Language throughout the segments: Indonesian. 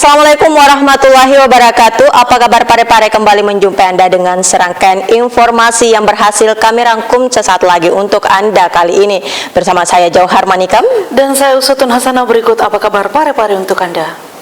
Assalamualaikum warahmatullahi wabarakatuh. Apa kabar pare-pare, kembali menjumpai Anda dengan serangkaian informasi yang berhasil kami rangkum sesaat lagi untuk Anda kali ini. Bersama saya Jauhar Manikam dan saya Usutun Hasanah. Berikut apa kabar pare-pare untuk Anda.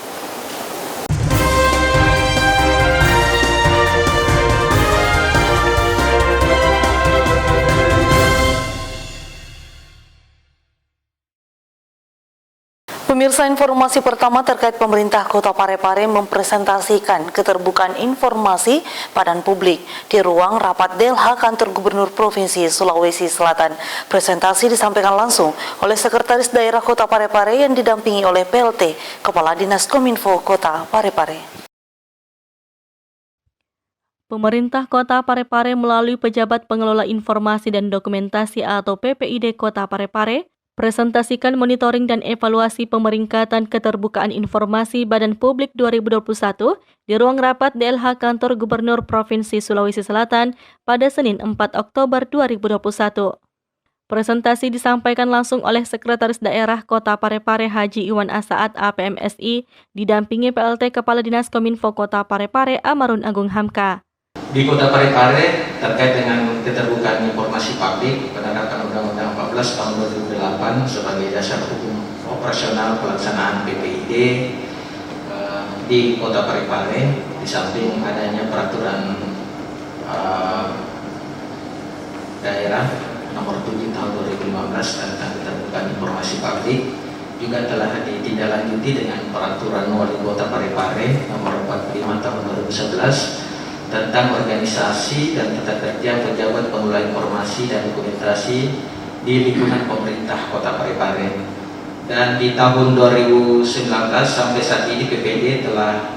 Pemirsa, informasi pertama terkait pemerintah Kota Parepare mempresentasikan keterbukaan informasi badan publik di ruang rapat DLH Kantor Gubernur Provinsi Sulawesi Selatan. Presentasi disampaikan langsung oleh Sekretaris Daerah Kota Parepare yang didampingi oleh PLT Kepala Dinas Kominfo Kota Parepare. Pemerintah Kota Parepare melalui Pejabat Pengelola Informasi dan Dokumentasi atau PPID Kota Parepare presentasikan monitoring dan evaluasi pemeringkatan keterbukaan informasi Badan Publik 2021 di ruang rapat DLH Kantor Gubernur Provinsi Sulawesi Selatan pada Senin 4 Oktober 2021. Presentasi disampaikan langsung oleh Sekretaris Daerah Kota Parepare Haji Iwan Asaat APMSI didampingi PLT Kepala Dinas Kominfo Kota Parepare Amarun Agung Hamka. Di Kota Parepare terkait dengan keterbukaan informasi publik berdasarkan Undang-Undang 14 tahun 2008 sebagai dasar hukum operasional pelaksanaan PPID di Kota Parepare, di samping adanya peraturan daerah nomor 7 tahun 2015 tentang keterbukaan informasi publik, juga telah ditindaklanjuti dengan peraturan Wali Kota Parepare nomor 45 tahun 2011 tentang organisasi dan tata kerja pejabat pengelola informasi dan dokumentasi di lingkungan pemerintah Kota Parepare. Dan di tahun 2019 sampai saat ini PPID telah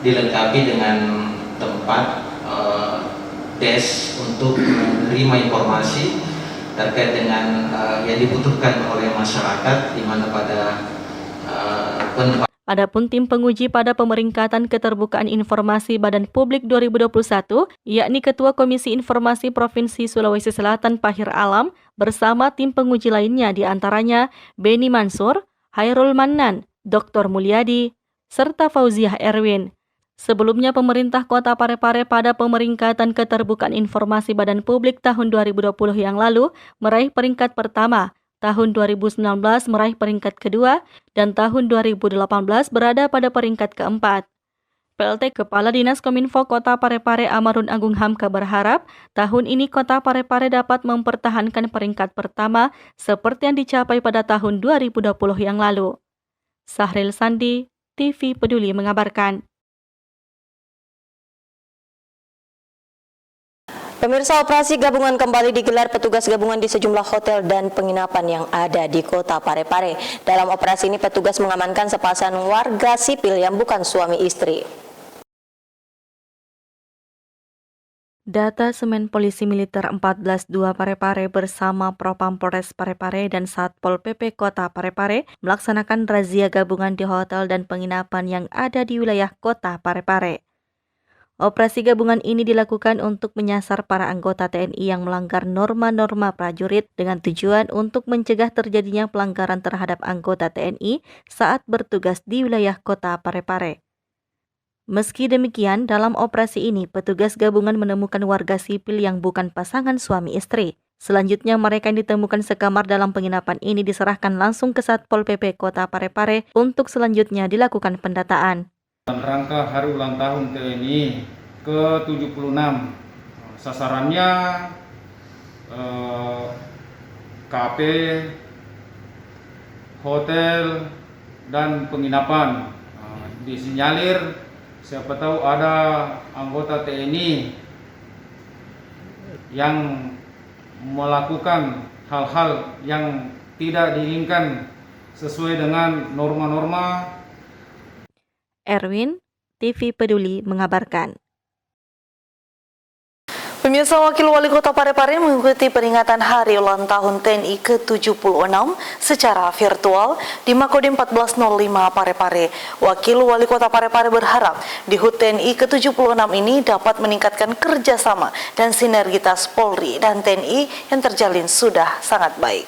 dilengkapi dengan tempat desk untuk menerima informasi terkait dengan yang dibutuhkan oleh masyarakat, di mana pada Adapun tim penguji pada pemeringkatan keterbukaan informasi Badan Publik 2021, yakni Ketua Komisi Informasi Provinsi Sulawesi Selatan Pahir Alam bersama tim penguji lainnya diantaranya Beni Mansur, Hairul Mannan, Dr. Mulyadi, serta Fauziah Erwin. Sebelumnya pemerintah Kota Parepare pada pemeringkatan keterbukaan informasi Badan Publik tahun 2020 yang lalu meraih peringkat pertama, tahun 2019 meraih peringkat kedua, dan tahun 2018 berada pada peringkat keempat. PLT Kepala Dinas Kominfo Kota Parepare Amarun Agung Hamka berharap tahun ini Kota Parepare dapat mempertahankan peringkat pertama seperti yang dicapai pada tahun 2020 yang lalu. Sahril Sandi, TV Peduli mengabarkan. Pemirsa, operasi gabungan kembali digelar petugas gabungan di sejumlah hotel dan penginapan yang ada di Kota Parepare. Dalam operasi ini petugas mengamankan sepasang warga sipil yang bukan suami istri. Data Semen Polisi Militer 14.2 Parepare bersama Propam Polres Parepare dan Satpol PP Kota Parepare melaksanakan razia gabungan di hotel dan penginapan yang ada di wilayah Kota Parepare. Operasi gabungan ini dilakukan untuk menyasar para anggota TNI yang melanggar norma-norma prajurit dengan tujuan untuk mencegah terjadinya pelanggaran terhadap anggota TNI saat bertugas di wilayah Kota Parepare. Meski demikian, dalam operasi ini petugas gabungan menemukan warga sipil yang bukan pasangan suami istri. Selanjutnya mereka yang ditemukan sekamar dalam penginapan ini diserahkan langsung ke Satpol PP Kota Parepare untuk selanjutnya dilakukan pendataan. Dalam rangka Hari Ulang Tahun TNI ke-76, sasarannya kafe, hotel, dan penginapan. Disinyalir siapa tahu ada anggota TNI yang melakukan hal-hal yang tidak diinginkan sesuai dengan norma-norma. Erwin, TV Peduli mengabarkan. Pemirsa, Wakil Wali Kota Parepare mengikuti peringatan Hari Ulang Tahun TNI ke-76 secara virtual di Makodim 1405 Parepare. Wakil Wali Kota Parepare berharap di HUT TNI ke-76 ini dapat meningkatkan kerjasama dan sinergitas Polri dan TNI yang terjalin sudah sangat baik.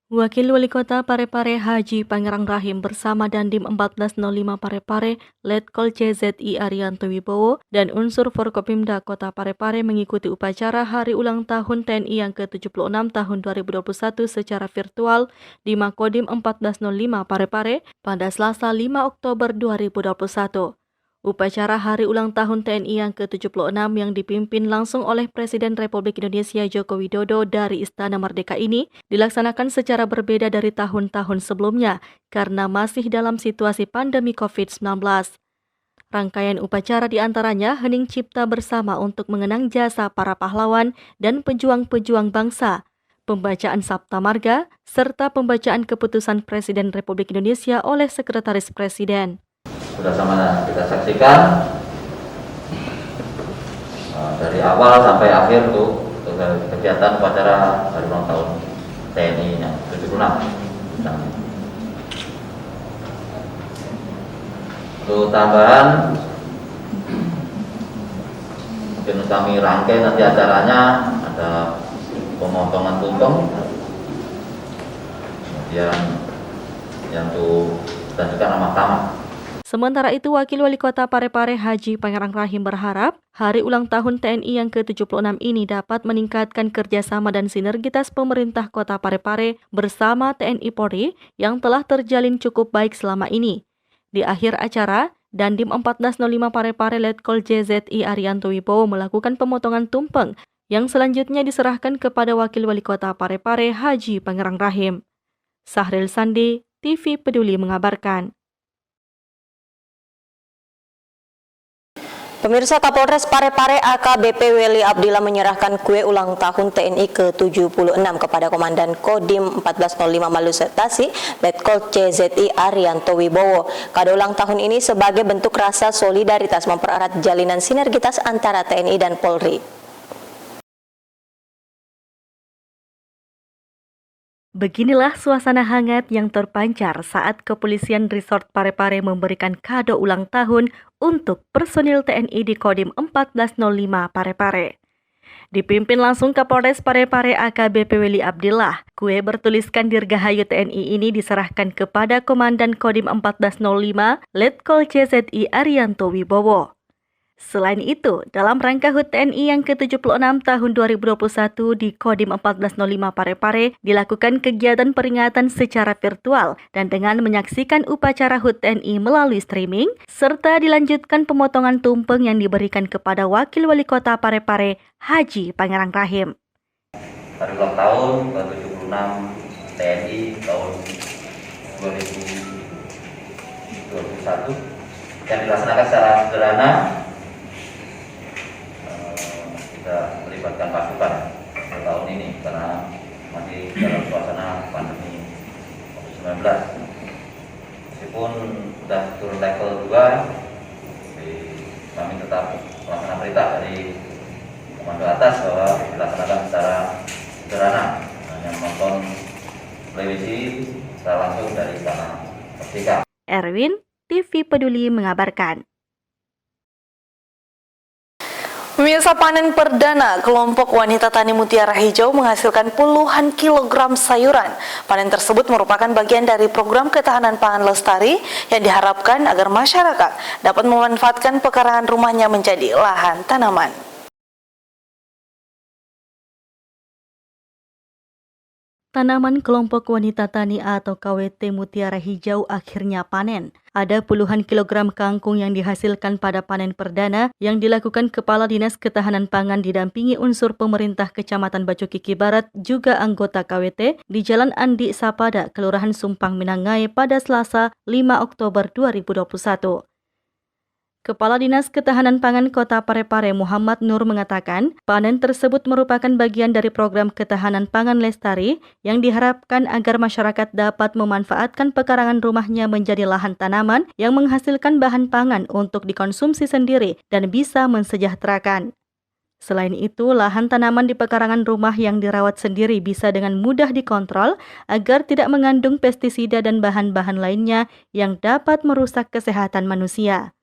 Wakil Wali Kota Parepare Haji Pangerang Rahim bersama Dandim 1405 Parepare, Letkol CZI Arianto Wibowo, dan unsur Forkopimda Kota Parepare mengikuti upacara Hari Ulang Tahun TNI yang ke-76 tahun 2021 secara virtual di Makodim 1405 Parepare pada Selasa 5 Oktober 2021. Upacara Hari Ulang Tahun TNI yang ke-76 yang dipimpin langsung oleh Presiden Republik Indonesia Joko Widodo dari Istana Merdeka ini dilaksanakan secara berbeda dari tahun-tahun sebelumnya karena masih dalam situasi pandemi COVID-19. Rangkaian upacara diantaranya hening cipta bersama untuk mengenang jasa para pahlawan dan pejuang-pejuang bangsa, pembacaan Sabta Marga, serta pembacaan keputusan Presiden Republik Indonesia oleh Sekretaris Presiden. Sudah sama kita saksikan dari awal sampai akhir tuh kegiatan upacara hari ulang tahun TNI yang 76. Untuk tambahan mungkin kami rangkai nanti acaranya ada pemotongan tumpeng, kemudian yang tuh dan juga nama tamat. Sementara itu, Wakil Wali Kota Parepare Haji Pangerang Rahim berharap Hari Ulang Tahun TNI yang ke-76 ini dapat meningkatkan kerjasama dan sinergitas pemerintah Kota Parepare bersama TNI Polri yang telah terjalin cukup baik selama ini. Di akhir acara, Dandim 1405 Parepare Letkol CZI Arianto Wibowo melakukan pemotongan tumpeng yang selanjutnya diserahkan kepada Wakil Wali Kota Parepare Haji Pangerang Rahim. Sahril Sandi, TV Peduli mengabarkan. Pemirsa, Kapolres Parepare AKBP Weli Abdillah menyerahkan kue ulang tahun TNI ke-76 kepada Komandan Kodim 1405 Maluset Tasik, Letkol CZI Arianto Wibowo. Kado ulang tahun ini sebagai bentuk rasa solidaritas mempererat jalinan sinergitas antara TNI dan Polri. Beginilah suasana hangat yang terpancar saat Kepolisian Resort Parepare memberikan kado ulang tahun untuk personil TNI di Kodim 1405 Parepare. Dipimpin langsung Kapolres Parepare AKBP Weli Abdillah, kue bertuliskan Dirgahayu TNI ini diserahkan kepada Komandan Kodim 1405 Letkol CZI Arianto Wibowo. Selain itu, dalam rangka HUT TNI yang ke-76 tahun 2021 di Kodim 1405 Parepare dilakukan kegiatan peringatan secara virtual dan dengan menyaksikan upacara HUT TNI melalui streaming, serta dilanjutkan pemotongan tumpeng yang diberikan kepada Wakil Wali Kota Parepare Haji Pangerang Rahim. Hari ulang tahun ke-76 TNI tahun 2021 yang dilaksanakan secara sederhana. Kita melibatkan pasukan pada tahun ini karena masih dalam suasana pandemi COVID-19. Meskipun sudah turun level 2, kami tetap melaksanakan perintah dari komando atas bahwa dilaksanakan secara sederhana, hanya menonton televisi secara langsung dari Istana Merdeka. Erwin, TV Peduli mengabarkan. Pemirsa, panen perdana kelompok wanita tani Mutiara Hijau menghasilkan puluhan kilogram sayuran. Panen tersebut merupakan bagian dari program ketahanan pangan lestari yang diharapkan agar masyarakat dapat memanfaatkan pekarangan rumahnya menjadi lahan tanaman. Tanaman kelompok wanita tani atau KWT Mutiara Hijau akhirnya panen. Ada puluhan kilogram kangkung yang dihasilkan pada panen perdana yang dilakukan Kepala Dinas Ketahanan Pangan didampingi unsur pemerintah Kecamatan Bacukiki Barat juga anggota KWT di Jalan Andi Sapada, Kelurahan Sumpang Minangai pada Selasa 5 Oktober 2021. Kepala Dinas Ketahanan Pangan Kota Parepare Muhammad Nur mengatakan, panen tersebut merupakan bagian dari program ketahanan pangan lestari yang diharapkan agar masyarakat dapat memanfaatkan pekarangan rumahnya menjadi lahan tanaman yang menghasilkan bahan pangan untuk dikonsumsi sendiri dan bisa mensejahterakan. Selain itu, lahan tanaman di pekarangan rumah yang dirawat sendiri bisa dengan mudah dikontrol agar tidak mengandung pestisida dan bahan-bahan lainnya yang dapat merusak kesehatan manusia.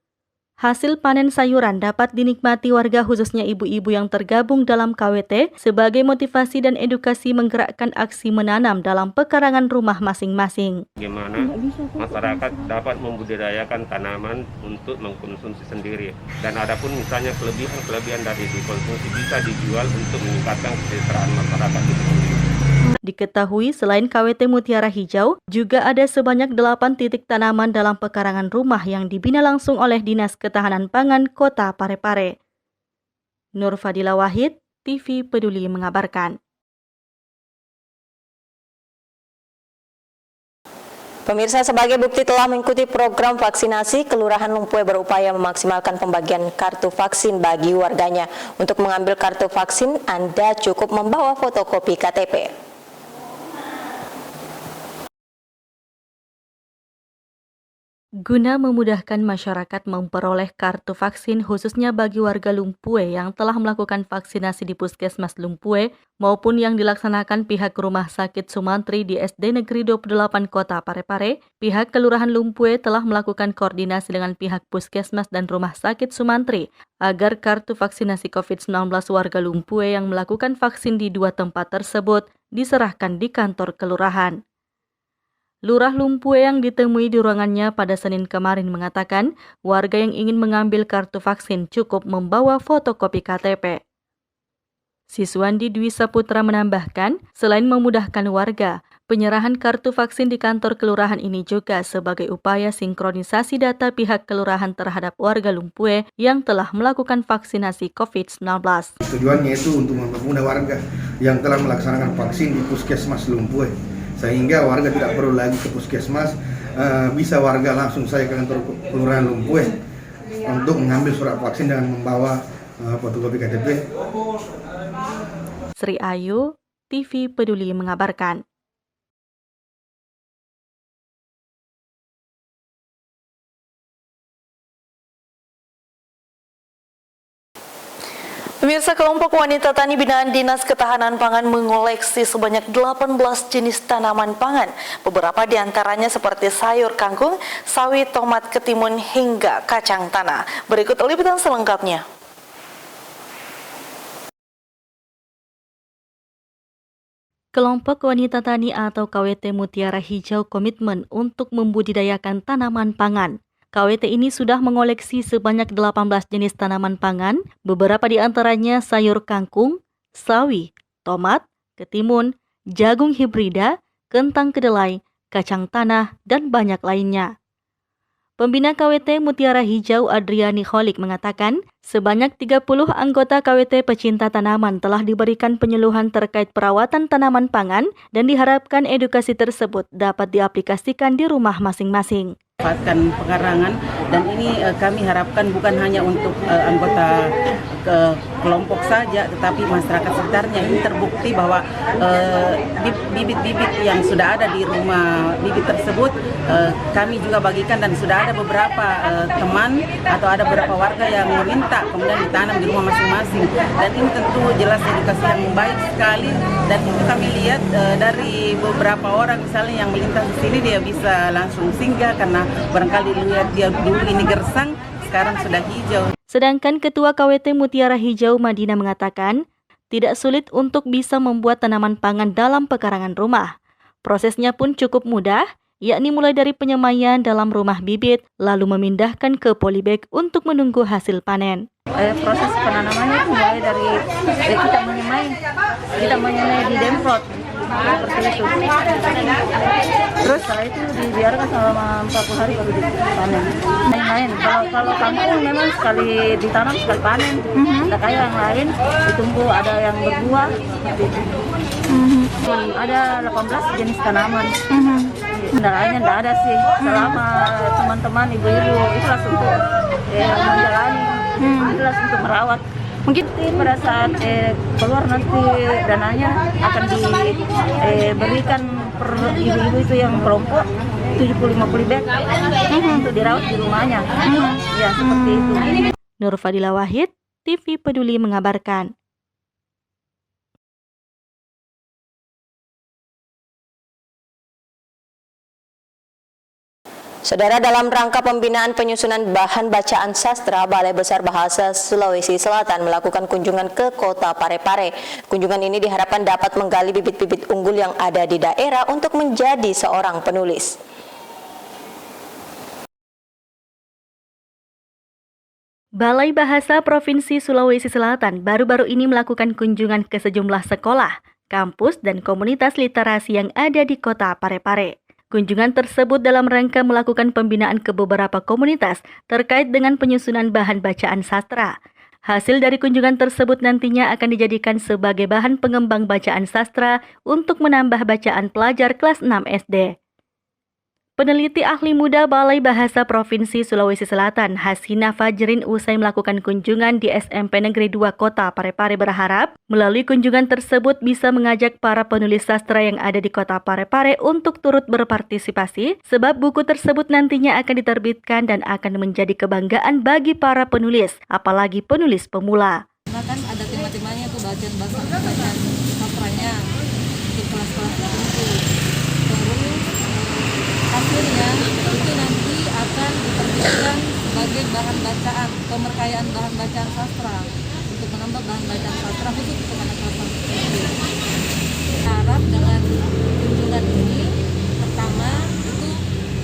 Hasil panen sayuran dapat dinikmati warga khususnya ibu-ibu yang tergabung dalam KWT sebagai motivasi dan edukasi menggerakkan aksi menanam dalam pekarangan rumah masing-masing. Bagaimana masyarakat dapat membudidayakan tanaman untuk mengkonsumsi sendiri. Dan adapun misalnya kelebihan dari dikonsumsi bisa dijual untuk meningkatkan kesejahteraan masyarakat itu sendiri. Diketahui selain KWT Mutiara Hijau, juga ada sebanyak 8 titik tanaman dalam pekarangan rumah yang dibina langsung oleh Dinas Ketahanan Pangan Kota Parepare. Nur Fadila Wahid, TV Peduli mengabarkan. Pemirsa, sebagai bukti telah mengikuti program vaksinasi, Kelurahan Lumpue berupaya memaksimalkan pembagian kartu vaksin bagi warganya. Untuk mengambil kartu vaksin, Anda cukup membawa fotokopi KTP. Guna memudahkan masyarakat memperoleh kartu vaksin khususnya bagi warga Lumpue yang telah melakukan vaksinasi di Puskesmas Lumpue maupun yang dilaksanakan pihak Rumah Sakit Sumantri di SD Negeri 28 Kota Parepare, pihak Kelurahan Lumpue telah melakukan koordinasi dengan pihak Puskesmas dan Rumah Sakit Sumantri agar kartu vaksinasi COVID-19 warga Lumpue yang melakukan vaksin di 2 tempat tersebut diserahkan di kantor kelurahan. Lurah Lumpue yang ditemui di ruangannya pada Senin kemarin mengatakan warga yang ingin mengambil kartu vaksin cukup membawa fotokopi KTP. Siswandi Dwi Saputra menambahkan, selain memudahkan warga, penyerahan kartu vaksin di kantor kelurahan ini juga sebagai upaya sinkronisasi data pihak kelurahan terhadap warga Lumpue yang telah melakukan vaksinasi COVID-19. Tujuannya itu untuk mempermudah warga yang telah melaksanakan vaksin di Puskesmas Lumpue, sehingga warga tidak perlu lagi ke Puskesmas, bisa warga langsung saya ke kantor Kelurahan Lumpue untuk mengambil surat vaksin dengan membawa fotokopi KTP. Sri Ayu, TV Peduli mengabarkan. Pemirsa, kelompok wanita tani binaan Dinas Ketahanan Pangan mengoleksi sebanyak 18 jenis tanaman pangan. Beberapa di antaranya seperti sayur kangkung, sawi, tomat, ketimun, hingga kacang tanah. Berikut liputan selengkapnya. Kelompok wanita tani atau KWT Mutiara Hijau komitmen untuk membudidayakan tanaman pangan. KWT ini sudah mengoleksi sebanyak 18 jenis tanaman pangan, beberapa di antaranya sayur kangkung, sawi, tomat, ketimun, jagung hibrida, kentang kedelai, kacang tanah, dan banyak lainnya. Pembina KWT Mutiara Hijau Adriani Kholik mengatakan, sebanyak 30 anggota KWT pecinta tanaman telah diberikan penyuluhan terkait perawatan tanaman pangan dan diharapkan edukasi tersebut dapat diaplikasikan di rumah masing-masing. Manfaatkan pekarangan, dan ini kami harapkan bukan hanya untuk anggota kelompok saja, tetapi masyarakat sekitarnya. Ini terbukti bahwa bibit-bibit yang sudah ada di rumah bibit tersebut kami juga bagikan, dan sudah ada beberapa teman atau ada beberapa warga yang meminta kemudian ditanam di rumah masing-masing, dan ini tentu jelas edukasi yang baik sekali. Dan itu kami lihat dari beberapa orang misalnya yang melintas di sini, dia bisa langsung singgah karena barangkali lihat dia dulu ini gersang, sekarang sudah hijau. Sedangkan Ketua KWT Mutiara Hijau Madina mengatakan, tidak sulit untuk bisa membuat tanaman pangan dalam pekarangan rumah. Prosesnya pun cukup mudah, yakni mulai dari penyemaian dalam rumah bibit, lalu memindahkan ke polybag untuk menunggu hasil panen. Proses penanamannya itu mulai dari kita menyemai di demprot seperti itu. Terus setelah itu dibiarkan selama 40 hari baru dipanen. Lain-lain. Kalau kangkung memang sekali ditanam sekali panen. Tidak kayak yang lain ditunggu ada yang berbuah seperti itu. Ada 18 jenis tanaman. Kendalanya tidak ada sih. Selama teman-teman ibu-ibu ikhlas untuk menjalani, ikhlas untuk merawat. Mungkin pada saat keluar nanti dananya akan diberikan per ibu-ibu itu yang kelompok 70-50 bag untuk dirawat di rumahnya. Ya, seperti itu. Nur Fadila Wahid, TV Peduli mengabarkan. Saudara, dalam rangka pembinaan penyusunan bahan bacaan sastra, Balai Besar Bahasa Sulawesi Selatan melakukan kunjungan ke Kota Parepare. Kunjungan ini diharapkan dapat menggali bibit-bibit unggul yang ada di daerah untuk menjadi seorang penulis. Balai Bahasa Provinsi Sulawesi Selatan baru-baru ini melakukan kunjungan ke sejumlah sekolah, kampus, dan komunitas literasi yang ada di Kota Parepare. Kunjungan tersebut dalam rangka melakukan pembinaan ke beberapa komunitas terkait dengan penyusunan bahan bacaan sastra. Hasil dari kunjungan tersebut nantinya akan dijadikan sebagai bahan pengembang bacaan sastra untuk menambah bacaan pelajar kelas 6 SD. Peneliti ahli muda Balai Bahasa Provinsi Sulawesi Selatan, Hasina Fajrin, usai melakukan kunjungan di SMP Negeri 2 Kota Parepare berharap melalui kunjungan tersebut bisa mengajak para penulis sastra yang ada di Kota Parepare untuk turut berpartisipasi, sebab buku tersebut nantinya akan diterbitkan dan akan menjadi kebanggaan bagi para penulis, apalagi penulis pemula. Nah kan ada tema-temanya tuh bacaan sastranya untuk kelas-kelas tertentu. Hasilnya itu nanti akan diterbitkan sebagai bahan bacaan, pemerkayaan bahan bacaan sastra untuk menambah bahan bacaan sastra khusus untuk anak-anak tertentu. Harap dengan kunjungan ini, pertama itu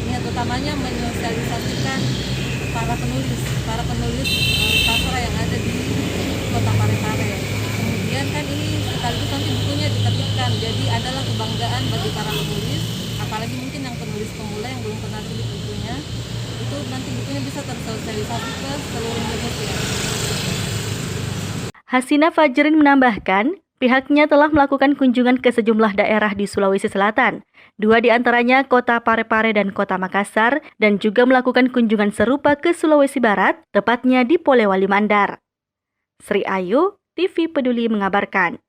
niat utamanya menyosialisasikan para penulis sastra yang ada di Kota Parepare. Kemudian kan ini sekaligus nanti bukunya diterbitkan, jadi adalah kebanggaan bagi para penulis, apalagi mungkin yang penulis pemula yang belum pernah tulis bukunya, itu nanti bukunya bisa tersosialisasi ke seluruh Indonesia. Hasina Fajrin menambahkan, pihaknya telah melakukan kunjungan ke sejumlah daerah di Sulawesi Selatan, 2 di antaranya Kota Parepare dan Kota Makassar, dan juga melakukan kunjungan serupa ke Sulawesi Barat, tepatnya di Polewali Mandar. Sri Ayu, TV Peduli mengabarkan.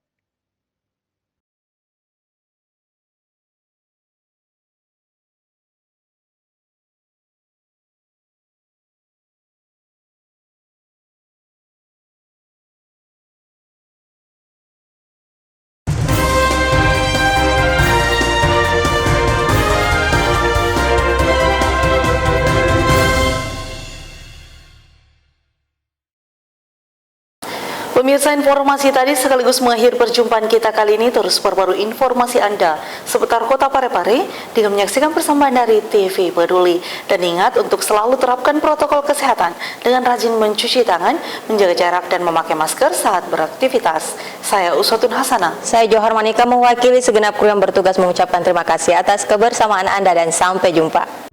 Pemirsa, informasi tadi sekaligus mengakhiri perjumpaan kita kali ini. Terus perbarui informasi Anda seputar Kota Parepare dengan menyaksikan persembahan dari TV Peduli. Dan ingat untuk selalu terapkan protokol kesehatan dengan rajin mencuci tangan, menjaga jarak, dan memakai masker saat beraktivitas. Saya Uswatun Hasanah. Saya Johar Manika mewakili segenap kru yang bertugas mengucapkan terima kasih atas kebersamaan Anda dan sampai jumpa.